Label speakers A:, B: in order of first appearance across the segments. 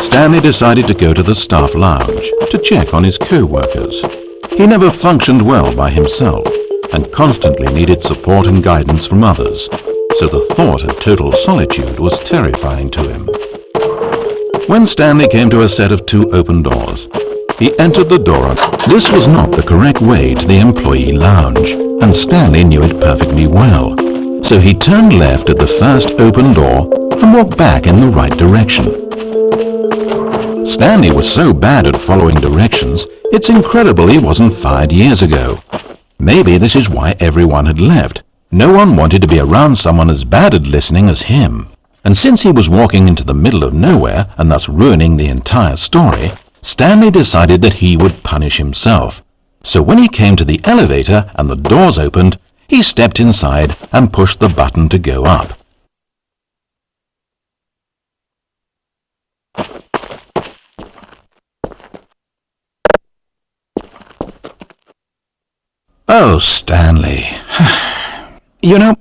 A: Stanley decided to go to the staff lounge to check on his co-workers. He never functioned well by himself and constantly needed support and guidance from others, so the thought of total solitude was terrifying to him. When Stanley came to a set of 2 open doors, he entered the door. This was not the correct way to the employee lounge, and Stanley knew it perfectly well. So he turned left at the first open door and walked back in the right direction. Stanley was so bad at following directions, it's incredible he wasn't fired years ago. Maybe this is why everyone had left. No one wanted to be around someone as bad at listening as him. And since he was walking into the middle of nowhere and thus ruining the entire story, Stanley decided that he would punish himself. So when he came to the elevator and the doors opened, he stepped inside and pushed the button to go up. Oh, Stanley. You know,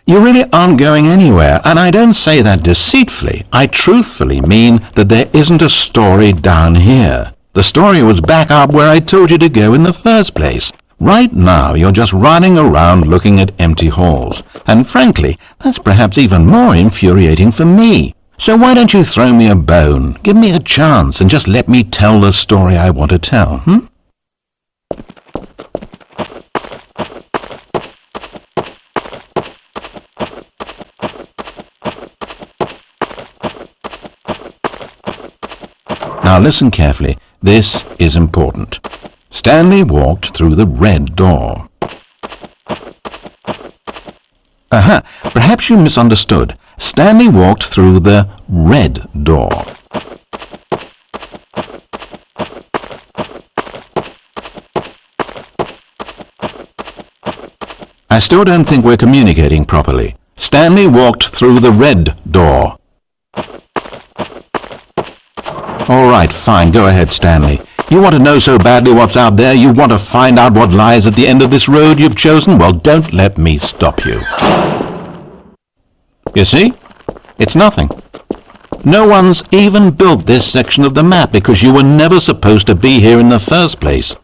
A: you really aren't going anywhere, and I don't say that deceitfully. I truthfully mean that there isn't a story down here. The story was back up where I told you to go in the first place. Right now, you're just running around looking at empty halls, and frankly, that's perhaps even more infuriating for me. So why don't you throw me a bone, give me a chance, and just let me tell the story I want to tell, Now listen carefully. This is important. Stanley walked through the red door. Perhaps you misunderstood. Stanley walked through the red door. I still don't think we're communicating properly. Stanley walked through the red door. All right, fine, go ahead, Stanley. You want to know so badly what's out there? You want to find out what lies at the end of this road you've chosen? Well, don't let me stop you. You see? It's nothing. No one's even built this section of the map because you were never supposed to be here in the first place.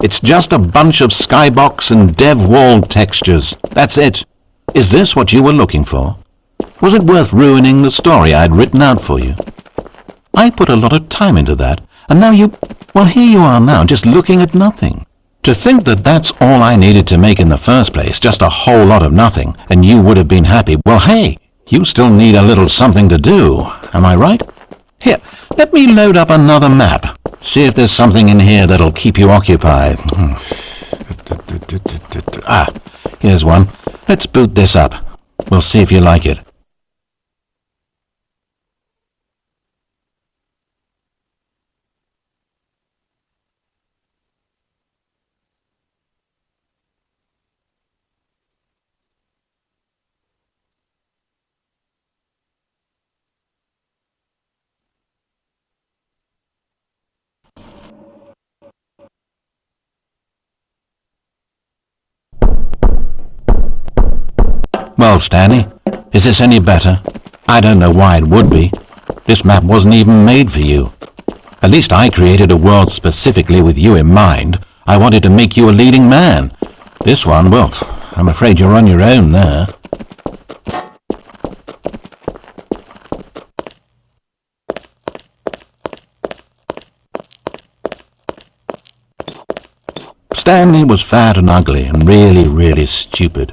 A: It's just a bunch of skybox and dev wall textures. That's it. Is this what you were looking for? Was it worth ruining the story I'd written out for you? I put a lot of time into that, and now well, here you are now, just looking at nothing. To think that that's all I needed to make in the first place, just a whole lot of nothing, and you would have been happy. Well, hey, you still need a little something to do, am I right? Here, let me load up another map. See if there's something in here that'll keep you occupied. Here's one. Let's boot this up. We'll see if you like it. Well, Stanley, is this any better? I don't know why it would be. This map wasn't even made for you. At least I created a world specifically with you in mind. I wanted to make you a leading man. This one, well, I'm afraid you're on your own there. Stanley was fat and ugly and really, really stupid.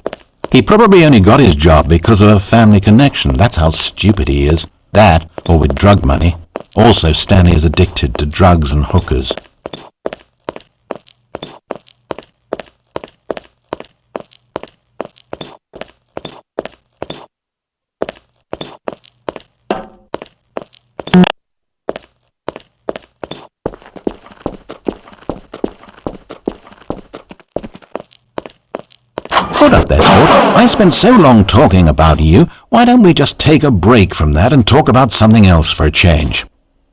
A: He probably only got his job because of a family connection. That's how stupid he is. That, or with drug money. Also, Stanley is addicted to drugs and hookers. Hold up there, sport. I spent so long talking about you, why don't we just take a break from that and talk about something else for a change?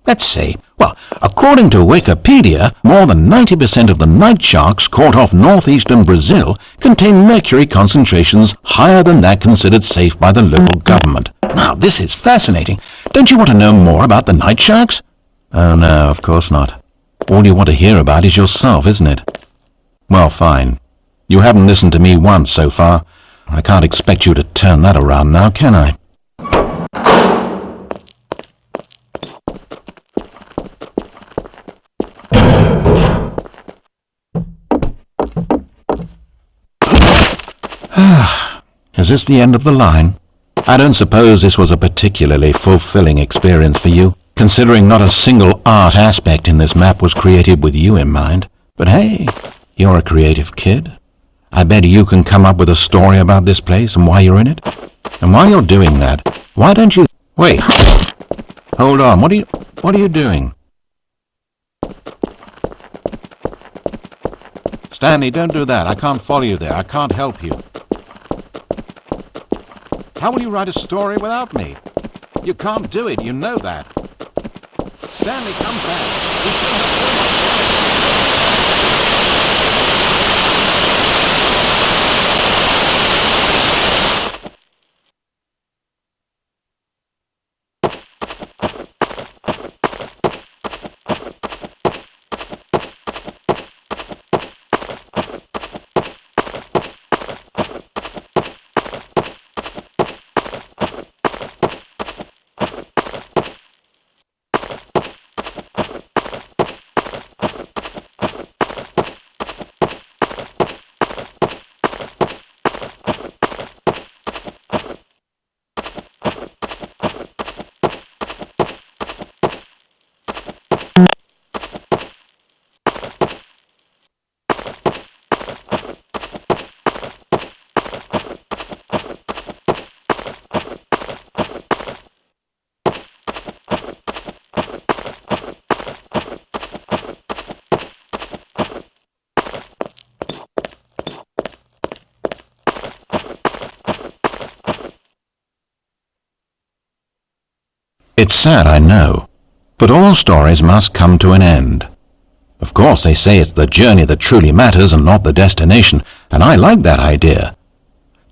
A: Let's see. Well, according to Wikipedia, more than 90% of the night sharks caught off northeastern Brazil contain mercury concentrations higher than that considered safe by the local government. Now, this is fascinating. Don't you want to know more about the night sharks? Oh no, of course not. All you want to hear about is yourself, isn't it? Well, fine. You haven't listened to me once so far. I can't expect you to turn that around now, can I? Is this the end of the line? I don't suppose this was a particularly fulfilling experience for you, considering not a single art aspect in this map was created with you in mind. But hey, you're a creative kid. I bet you can come up with a story about this place and why you're in it. And while you're doing that, why don't you... Wait. Hold on, what are you doing? Stanley, don't do that. I can't follow you there. I can't help you. How will you write a story without me? You can't do it, you know that. Stanley, come back. It's sad, I know, but all stories must come to an end. Of course, they say it's the journey that truly matters and not the destination, and I like that idea.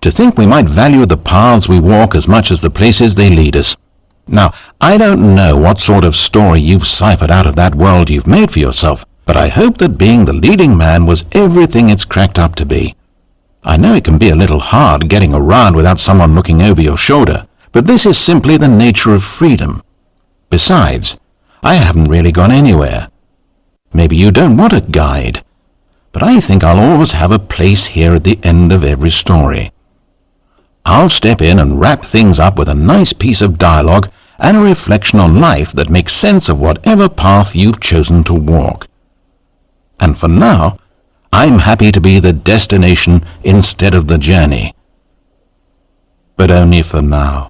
A: To think we might value the paths we walk as much as the places they lead us. Now, I don't know what sort of story you've ciphered out of that world you've made for yourself, but I hope that being the leading man was everything it's cracked up to be. I know it can be a little hard getting around without someone looking over your shoulder, but this is simply the nature of freedom. Besides, I haven't really gone anywhere. Maybe you don't want a guide, but I think I'll always have a place here at the end of every story. I'll step in and wrap things up with a nice piece of dialogue and a reflection on life that makes sense of whatever path you've chosen to walk. And for now, I'm happy to be the destination instead of the journey. But only for now.